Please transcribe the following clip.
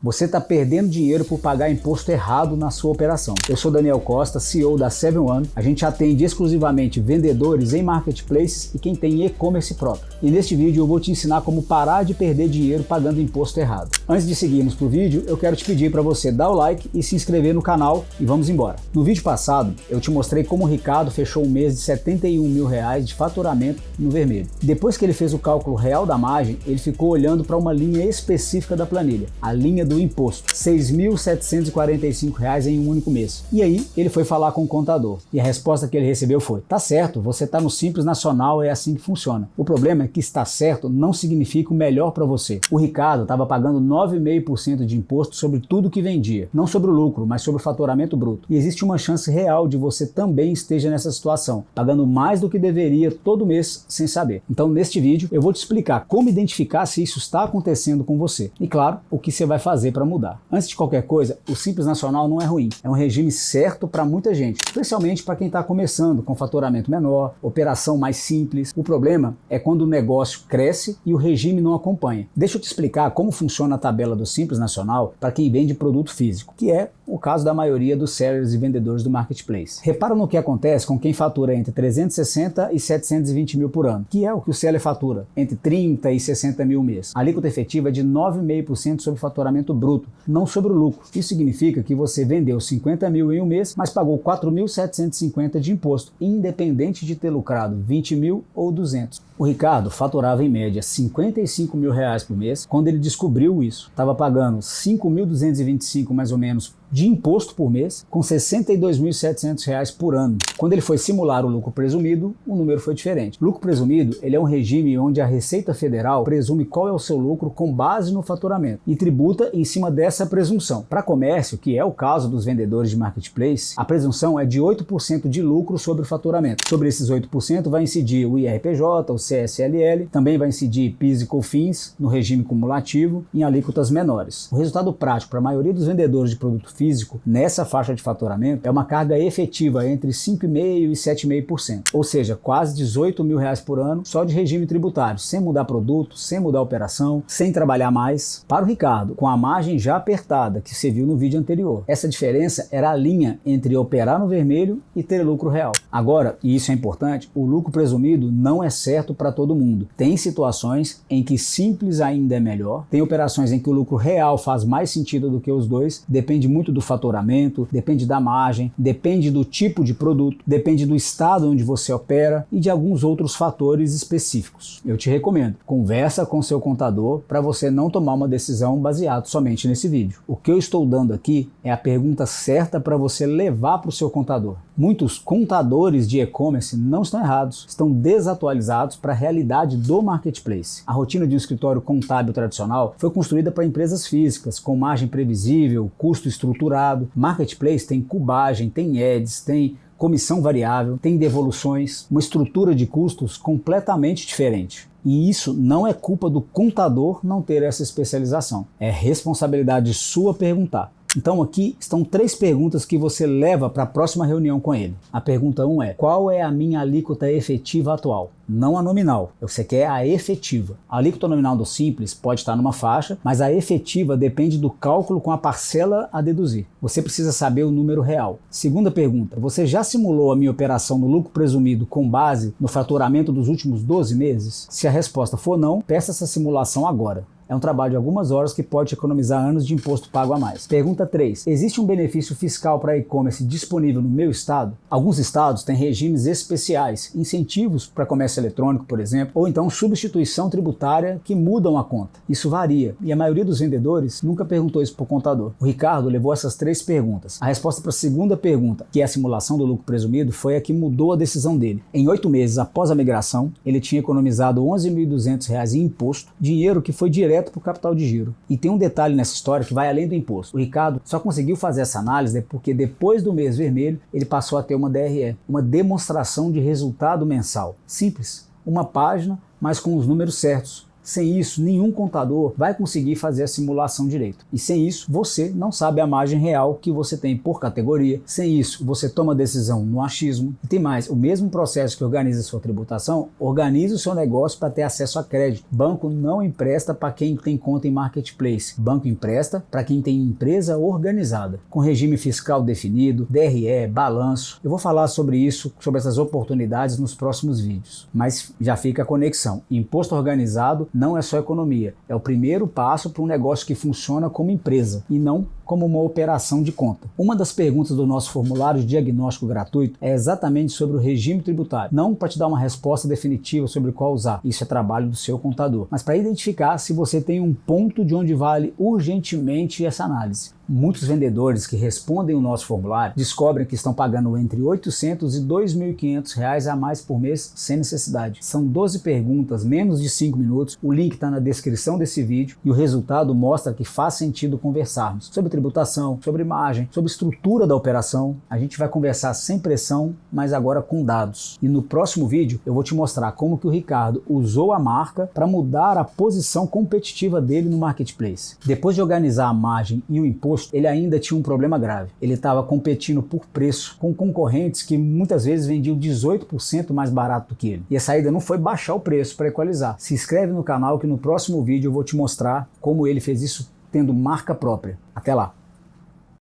Você está perdendo dinheiro por pagar imposto errado na sua operação. Eu sou Daniel Costa, CEO da 7-One. A gente atende exclusivamente vendedores em marketplaces e quem tem e-commerce próprio. E neste vídeo eu vou te ensinar como parar de perder dinheiro pagando imposto errado. Antes de seguirmos para o vídeo, eu quero te pedir para você dar o like e se inscrever no canal e vamos embora. No vídeo passado, eu te mostrei como o Ricardo fechou um mês de R$71 mil de faturamento no vermelho. Depois que ele fez o cálculo real da margem, ele ficou olhando para uma linha específica da planilha, a linha do imposto, R$ 6.745 em um único mês. E aí, ele foi falar com o contador. E a resposta que ele recebeu foi: tá certo, você está no Simples Nacional, é assim que funciona. O problema é que estar certo não significa o melhor para você. O Ricardo estava pagando 9,5% de imposto sobre tudo que vendia. Não sobre o lucro, mas sobre o faturamento bruto. E existe uma chance real de você também esteja nessa situação, pagando mais do que deveria todo mês sem saber. Então, neste vídeo, eu vou te explicar como identificar se isso está acontecendo com você. E claro, o que você vai fazer para mudar. Antes de qualquer coisa, o Simples Nacional não é ruim. É um regime certo para muita gente, especialmente para quem está começando com faturamento menor, operação mais simples. O problema é quando o negócio cresce e o regime não acompanha. Deixa eu te explicar como funciona a tabela do Simples Nacional para quem vende produto físico, que é o caso da maioria dos sellers e vendedores do marketplace. Repara no que acontece com quem fatura entre 360 e 720 mil por ano, que é o que o seller fatura, entre 30 e 60 mil mês. A alíquota efetiva é de 9,5% sobre o faturamento bruto, não sobre o lucro. Isso significa que você vendeu 50 mil em um mês, mas pagou 4.750 de imposto, independente de ter lucrado 20 mil ou 200. O Ricardo faturava em média 55 mil reais por mês. Quando ele descobriu isso, estava pagando 5.225 mais ou menos de imposto por mês, com 62.700 reais por ano. Quando ele foi simular o lucro presumido, o número foi diferente. O lucro presumido, ele é um regime onde a Receita Federal presume qual é o seu lucro com base no faturamento e tributa em cima dessa presunção. Para comércio, que é o caso dos vendedores de marketplace, a presunção é de 8% de lucro sobre o faturamento. Sobre esses 8% vai incidir o IRPJ, o CSLL, também vai incidir PIS e COFINS no regime cumulativo em alíquotas menores. O resultado prático para a maioria dos vendedores de produto físico nessa faixa de faturamento é uma carga efetiva entre 5,5% e 7,5%, ou seja, quase 18 mil reais por ano só de regime tributário, sem mudar produto, sem mudar operação, sem trabalhar mais. Para o Ricardo, com a margem já apertada que você viu no vídeo anterior, essa diferença era a linha entre operar no vermelho e ter lucro real. Agora, e isso é importante, o lucro presumido não é certo para todo mundo. Tem situações em que simples ainda é melhor, tem operações em que o lucro real faz mais sentido do que os dois, depende muito do faturamento, depende da margem, depende do tipo de produto, depende do estado onde você opera e de alguns outros fatores específicos. Eu te recomendo, conversa com seu contador para você não tomar uma decisão baseada somente nesse vídeo. O que eu estou dando aqui é a pergunta certa para você levar para o seu contador. Muitos contadores de e-commerce não estão errados, estão desatualizados para a realidade do marketplace. A rotina de um escritório contábil tradicional foi construída para empresas físicas, com margem previsível, custo estruturado. Marketplace tem cubagem, tem ads, tem comissão variável, tem devoluções, uma estrutura de custos completamente diferente. E isso não é culpa do contador não ter essa especialização. É responsabilidade sua perguntar. Então aqui estão 3 perguntas que você leva para a próxima reunião com ele. A pergunta 1 é: qual é a minha alíquota efetiva atual? Não a nominal, você quer a efetiva. A alíquota nominal do Simples pode estar numa faixa, mas a efetiva depende do cálculo com a parcela a deduzir. Você precisa saber o número real. Segunda pergunta: você já simulou a minha operação no lucro presumido com base no faturamento dos últimos 12 meses? Se a resposta for não, peça essa simulação agora. É um trabalho de algumas horas que pode economizar anos de imposto pago a mais. Pergunta 3. Existe um benefício fiscal para e-commerce disponível no meu estado? Alguns estados têm regimes especiais, incentivos para comércio eletrônico, por exemplo, ou então substituição tributária que mudam a conta. Isso varia, e a maioria dos vendedores nunca perguntou isso para o contador. O Ricardo levou essas 3 perguntas. A resposta para a segunda pergunta, que é a simulação do lucro presumido, foi a que mudou a decisão dele. Em 8 meses após a migração, ele tinha economizado R$ 11.200 em imposto, dinheiro que foi direto para o capital de giro. E tem um detalhe nessa história que vai além do imposto. O Ricardo só conseguiu fazer essa análise porque depois do mês vermelho ele passou a ter uma DRE, uma demonstração de resultado mensal. Simples, uma página, mas com os números certos, Sem isso, nenhum contador vai conseguir fazer a simulação direito. E sem isso, você não sabe a margem real que você tem por categoria. Sem isso, você toma decisão no achismo. E tem mais, o mesmo processo que organiza a sua tributação, organiza o seu negócio para ter acesso a crédito. Banco não empresta para quem tem conta em marketplace. Banco empresta para quem tem empresa organizada, com regime fiscal definido, DRE, balanço. Eu vou falar sobre isso, sobre essas oportunidades nos próximos vídeos. Mas já fica a conexão. Imposto organizado não é só economia, é o primeiro passo para um negócio que funciona como empresa e não como uma operação de conta. Uma das perguntas do nosso formulário de diagnóstico gratuito é exatamente sobre o regime tributário, não para te dar uma resposta definitiva sobre qual usar, isso é trabalho do seu contador, mas para identificar se você tem um ponto de onde vale urgentemente essa análise. Muitos vendedores que respondem o nosso formulário descobrem que estão pagando entre R$ 800 e R$ 2.500 a mais por mês sem necessidade. São 12 perguntas, menos de 5 minutos, o link está na descrição desse vídeo e o resultado mostra que faz sentido conversarmos sobre tributação, sobre margem, sobre estrutura da operação. A gente vai conversar sem pressão, mas agora com dados. E no próximo vídeo eu vou te mostrar como que o Ricardo usou a marca para mudar a posição competitiva dele no marketplace. Depois de organizar a margem e o imposto, ele ainda tinha um problema grave. Ele estava competindo por preço com concorrentes que muitas vezes vendiam 18% mais barato do que ele. E a saída não foi baixar o preço para equalizar. Se inscreve no canal que no próximo vídeo eu vou te mostrar como ele fez isso tendo marca própria. Até lá!